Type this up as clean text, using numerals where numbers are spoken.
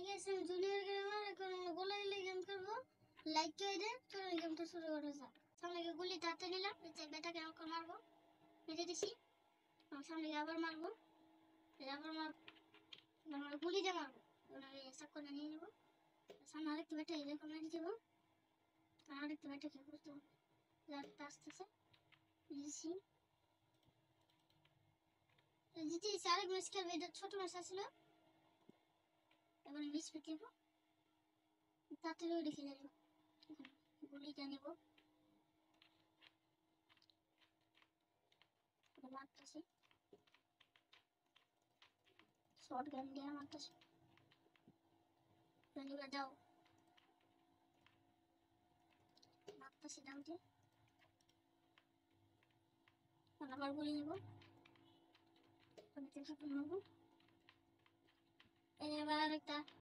গেছে আমি junior gamer এখন গোলাই গেম খেলবো লাইক করে দে চলো গেমটা শুরু করা যাক সামনে গুলি তাতে নিলাম বেটাকে আমাকে মারবো মেরে দিছি সামনে আবার মারবো আবার মারবো গুলি দিয়ে মারবো এসব করে নিয়ে নেবো সামনে আরেকটা বেটা এরকম মেরে দেবো আরেকটা বেটাকে করতে হবে আসতেছে দিছি জিতেছি আরেক ম্যাচ খেলবে এটা ছোট ম্যাচ আসছিল এবার মিস পেতে দেবো তাড়াতাড়ি ওটা খেলে নেবো গুলিটা নেবো মারতেছি শর্ট গান দিয়ে মারতেছি বন্ধুরা যাও মারতেছি দাও দিয়ে আবার গুলি নেবো আমি চেষ্টা করবো এবার আরেকটা